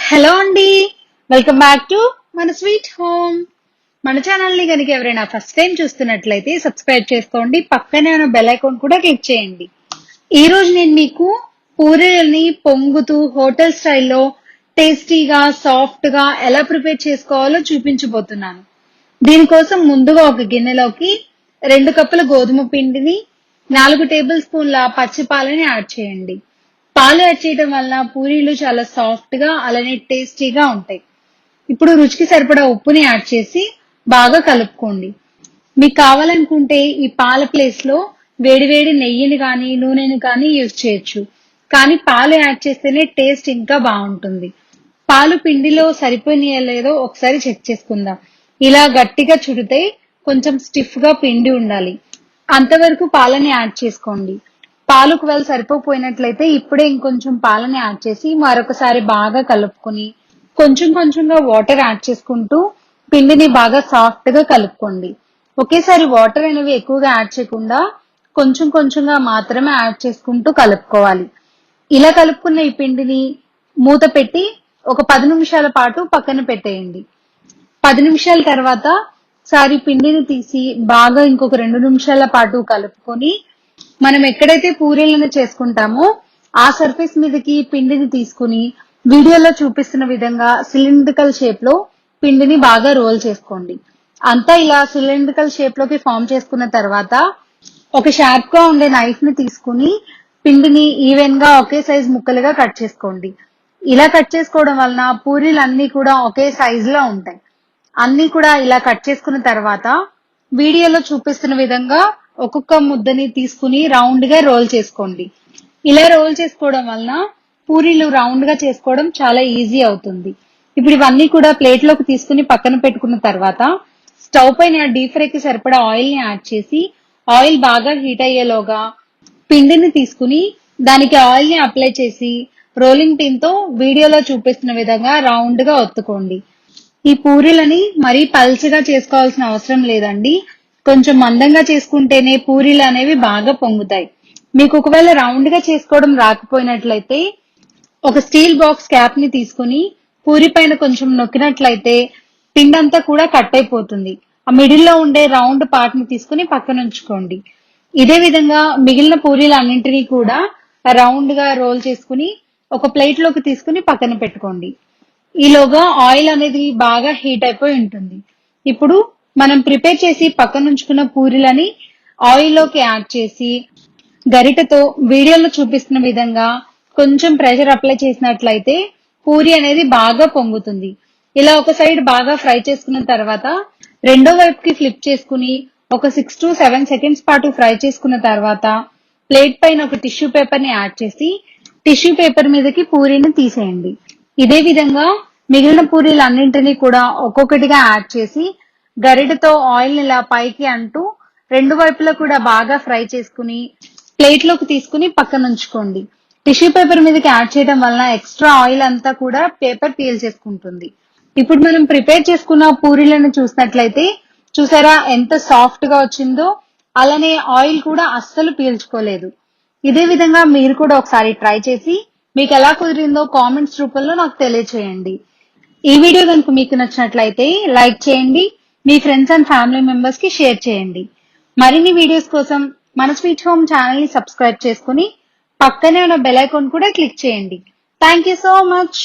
Hello అండి, welcome back to మన sweet home. మన ఛానల్ ని కనుక ఎవరైనా ఫస్ట్ టైం చూస్తున్నట్లయితే సబ్స్క్రైబ్ చేసుకోండి, పక్కనే ఉన్న బెల్ ఐకాన్ కూడా క్లిక్ చేయండి. ఈ రోజు నేను మీకు పూరీలని పొంగుతూ హోటల్ స్టైల్లో టేస్టీగా సాఫ్ట్ గా ఎలా ప్రిపేర్ చేసుకోవాలో చూపించబోతున్నాను. దీనికోసం ముందుగా ఒక గిన్నెలోకి 2 కప్పుల గోధుమ పిండిని, 4 టేబుల్ స్పూన్ల పచ్చి పాలని యాడ్ చేయండి. పాలు యాడ్ చేయడం వల్ల పూరీలు చాలా సాఫ్ట్ గా అలానే టేస్టీగా ఉంటాయి. ఇప్పుడు రుచికి సరిపడా ఉప్పుని యాడ్ చేసి బాగా కలుపుకోండి. మీకు కావాలనుకుంటే ఈ పాల ప్లేస్ లో వేడివేడి నెయ్యిని కానీ నూనెని కానీ యూజ్ చేయొచ్చు. కానీ పాలు యాడ్ చేస్తేనే టేస్ట్ ఇంకా బాగుంటుంది. పాలు పిండిలో సరిపోయినాయో లేదో ఒకసారి చెక్ చేసుకుందాం. ఇలా గట్టిగా చుడితే కొంచెం స్టిఫ్ గా పిండి ఉండాలి. అంతవరకు పాలని యాడ్ చేసుకోండి. పాలు ఒకవేళ సరిపోయినట్లయితే ఇప్పుడే ఇంకొంచెం పాలని యాడ్ చేసి మరొకసారి బాగా కలుపుకొని కొంచెం కొంచెంగా వాటర్ యాడ్ చేసుకుంటూ పిండిని బాగా సాఫ్ట్ గా కలుపుకోండి. ఒకేసారి వాటర్ అనేవి ఎక్కువగా యాడ్ చేయకుండా కొంచెం కొంచెంగా మాత్రమే యాడ్ చేసుకుంటూ కలుపుకోవాలి. ఇలా కలుపుకున్న ఈ పిండిని మూత పెట్టి ఒక 10 నిమిషాల పాటు పక్కన పెట్టేయండి. 10 నిమిషాల తర్వాత సారి పిండిని తీసి బాగా ఇంకొక 2 నిమిషాల పాటు కలుపుకొని మనం ఎక్కడైతే పూరీలను చేసుకుంటామో ఆ సర్ఫేస్ మీదకి పిండిని తీసుకుని వీడియోలో చూపిస్తున్న విధంగా సిలిండ్రికల్ షేప్ లో పిండిని బాగా రోల్ చేసుకోండి. అంతా ఇలా సిలిండ్రికల్ షేప్ లోకి ఫామ్ చేసుకున్న తర్వాత ఒక షార్ప్ గా ఉండే నైఫ్ ని తీసుకుని పిండిని ఈవెన్ గా ఒకే సైజ్ ముక్కలుగా కట్ చేసుకోండి. ఇలా కట్ చేసుకోవడం వలన పూరీలు అన్ని కూడా ఒకే సైజ్ లో ఉంటాయి. అన్ని కూడా ఇలా కట్ చేసుకున్న తర్వాత వీడియోలో చూపిస్తున్న విధంగా ఒక్కొక్క ముద్దని తీసుకుని రౌండ్ గా రోల్ చేసుకోండి. ఇలా రోల్ చేసుకోవడం వలన పూరీలు రౌండ్ గా చేసుకోవడం చాలా ఈజీ అవుతుంది. ఇప్పుడు ఇవన్నీ కూడా ప్లేట్ లోకి తీసుకుని పక్కన పెట్టుకున్న తర్వాత స్టవ్ పైన డీప్ ఫ్రై కి సరిపడా ఆయిల్ ని యాడ్ చేసి ఆయిల్ బాగా హీట్ అయ్యేలోగా పిండిని తీసుకుని దానికి ఆయిల్ ని అప్లై చేసి రోలింగ్ పిన్ తో వీడియోలో చూపిస్తున్న విధంగా రౌండ్ గా ఒత్తుకోండి. ఈ పూరీలని మరీ పల్చగా చేసుకోవాల్సిన అవసరం లేదండి. కొంచెం మందంగా చేసుకుంటేనే పూరీలు అనేవి బాగా పొంగుతాయి. మీకు ఒకవేళ రౌండ్ గా చేసుకోవడం రాకపోయినట్లయితే ఒక స్టీల్ బాక్స్ క్యాప్ ని తీసుకుని పూరి పైన కొంచెం నొక్కినట్లయితే పిండి అంతా కూడా కట్ అయిపోతుంది. ఆ మిడిల్ లో ఉండే రౌండ్ పార్ట్ ని తీసుకుని పక్కన ఉంచుకోండి. ఇదే విధంగా మిగిలిన పూరీలు అన్నింటినీ కూడా రౌండ్ గా రోల్ చేసుకుని ఒక ప్లేట్ లోకి తీసుకుని పక్కన పెట్టుకోండి. ఈలోగా ఆయిల్ అనేది బాగా హీట్ అయిపోయి ఉంటుంది. ఇప్పుడు మనం ప్రిపేర్ చేసి పక్కన ఉంచుకున్న పూరీలని ఆయిల్ లోకి యాడ్ చేసి గరిటెతో వీడియోలో చూపిస్తున్న విధంగా కొంచెం ప్రెషర్ అప్లై చేసినట్లయితే పూరి అనేది బాగా పొంగుతుంది. ఇలా ఒక సైడ్ బాగా ఫ్రై చేసుకున్న తర్వాత రెండో వైపుకి ఫ్లిప్ చేసుకుని ఒక 6 to 7 సెకండ్స్ పాటు ఫ్రై చేసుకున్న తర్వాత ప్లేట్ పైన ఒక టిష్యూ పేపర్ ని యాడ్ చేసి టిష్యూ పేపర్ మీదకి పూరీని తీసేయండి. ఇదే విధంగా మిగిలిన పూరీలు అన్నింటినీ కూడా ఒక్కొక్కటిగా యాడ్ చేసి గరిటెతో ఆయిల్ ఇలా పైకి అంటూ రెండు వైపులా కూడా బాగా ఫ్రై చేసుకుని ప్లేట్ లోకి తీసుకుని పక్కన ఉంచుకోండి. టిష్యూ పేపర్ మీదకి యాడ్ చేయడం వలన ఎక్స్ట్రా ఆయిల్ అంతా కూడా పేపర్ పీల్ చేసుకుంటుంది. ఇప్పుడు మనం ప్రిపేర్ చేసుకున్న పూరీలను చూసినట్లయితే చూసారా ఎంత సాఫ్ట్ గా వచ్చిందో, అలానే ఆయిల్ కూడా అస్సలు పీల్చుకోలేదు. ఇదే విధంగా మీరు కూడా ఒకసారి ట్రై చేసి మీకు ఎలా కుదిరిందో కామెంట్స్ రూపంలో నాకు తెలియచేయండి. ఈ వీడియో కనుక మీకు నచ్చినట్లయితే లైక్ చేయండి, మీ ఫ్రెండ్స్ అండ్ ఫ్యామిలీ మెంబర్స్ కి షేర్ చేయండి. మరిన్ని వీడియోస్ కోసం మన స్వీట్ హోమ్ ఛానల్ ని సబ్స్క్రైబ్ చేసుకుని పక్కనే ఉన్న బెల్ ఐకాన్ కూడా క్లిక్ చేయండి. Thank you so much.